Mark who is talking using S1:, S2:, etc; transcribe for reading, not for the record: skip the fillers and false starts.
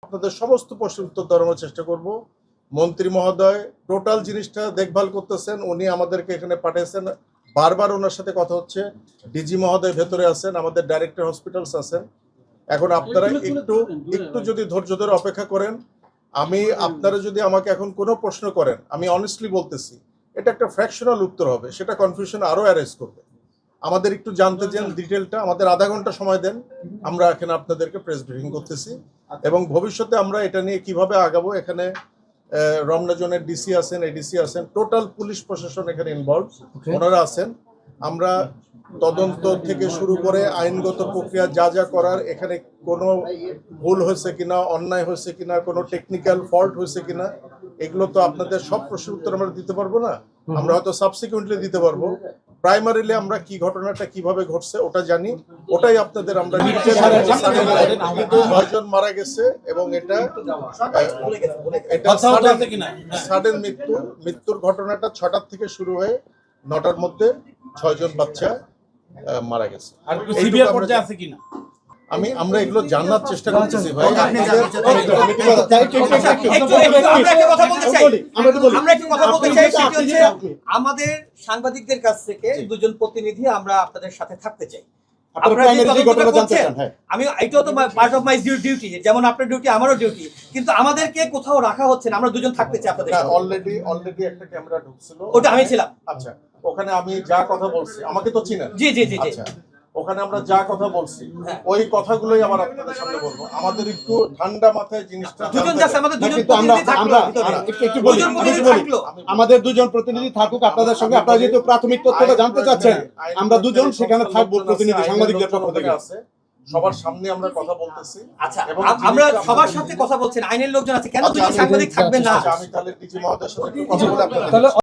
S1: আপনাদের সমস্ত প্রশ্নের উত্তর দেওয়ার চেষ্টা করব। মন্ত্রী মহোদয় টোটাল জিনিসটা দেখভাল করতেছেন, উনি আমাদেরকে এখানে পাঠিয়েছেন, বারবার ওনার সাথে কথা হচ্ছে। ডিজি মহোদয় ভেতরে আছেন, আমাদের ডাইরেক্টর হসপিটালস আছেন। এখন আপনারা একটু যদি ধৈর্য ধরে অপেক্ষা করেন, আপনারা যদি আমাকে এখন কোনো প্রশ্ন করেন, আমি অনেস্টলি বলতেছি এটা একটা ফ্র্যাকশনাল উত্তর হবে, সেটা কনফিউশন আরো অ্যারেজ করবে। আমাদের একটু জানতে চান ডিটেলটা, আমাদের আধা ঘন্টা সময় দেন, আমরা এখানে আপনাদেরকে প্রেস ব্রিফিং করতেছি এবং ভবিষ্যতে আমরা এটা নিয়ে কিভাবে আগাবো। এখানে রমনা জোনের ডিসি আছেন, এডিসি আছেন, টোটাল পুলিশ প্রশাসন এখানে ইনভলভ, ওনারা আছেন। আমরা তদন্ত থেকে শুরু করে আইনগত প্রক্রিয়া যা যা করার, এখানে কোনো ভুল হয়েছে কিনা, অন্যায় হয়েছে কিনা, কোনো টেকনিক্যাল ফল্ট হয়েছে কিনা, এগুলো তো আপনাদের সব প্রশ্নের উত্তর আমরা দিতে পারবো না, আমরা হয়তো সাবসিকুয়েন্টলি দিতে পারবো। প্রাইমারিলি আমরা কি ঘটনাটা কিভাবে ঘটছে ওটা জানি, ওটাই আপনাদের আমরা 6 জন মারা গেছে এবং এটা সাডেন মৃত্যুর ঘটনাটা 6টার থেকে শুরু হয়ে 9টার মধ্যে 6 জন বাচ্চা মারা গেছে।
S2: আর সিভিয়ার পর্যায়ে আছে কিনা
S1: আমরা এগুলো জানার চেষ্টা করতেছি ভাই।
S3: আমাদের সাংবাদিকদের কাছ থেকে দুজন প্রতিনিধি আমরা আপনাদের সাথে থাকতে চাই। আমি এটাও তো পার্ট অফ মাই ডিউটি, যেমন আপনার ডিউটি আমারও ডিউটি, কিন্তু আমাদেরকে কোথাও রাখা হচ্ছে না, আমরা দুজন থাকতে চাই আপনাদের সাথে।
S1: অলরেডি একটা ক্যামেরা ঢুকছিল,
S3: ওটা আমি ছিলাম।
S1: আচ্ছা, ওখানে আমি যা কথা বলছি, আমাকে তো চিনেন?
S3: জি জি জি জি।
S1: আচ্ছা, ওখানে আমরা যা কথা বলছি ওই কথাগুলোই আবার আপনাদের সামনে বলবো। আমাদের একটু ঠান্ডা মাথায় জিনিসটা,
S3: দুজন যাচ্ছে, আমাদের দুজন প্রতিনিধি থাকলো,
S4: একটু বলি, আমাদের দুজন প্রতিনিধি থাকুক আপনাদের সঙ্গে। আপনারা যেহেতু প্রাথমিক তথ্যটা জানতে চাচ্ছেন, আমরা দুজন সেখানে থাকবো, প্রতিনিধি সাংবাদিকদের পক্ষ থেকে আছে,
S1: সবার সামনে আমরা কথা বলতেছি।
S3: আচ্ছা, আমরা সবার সাথে কথা বলছেন, আইনের লোকজন আছে, কেন দুজন সাংবাদিক থাকবেন না?
S1: আমি তাহলে ডিজি মহোদয়ের সাথে কথা বলে আপনাদের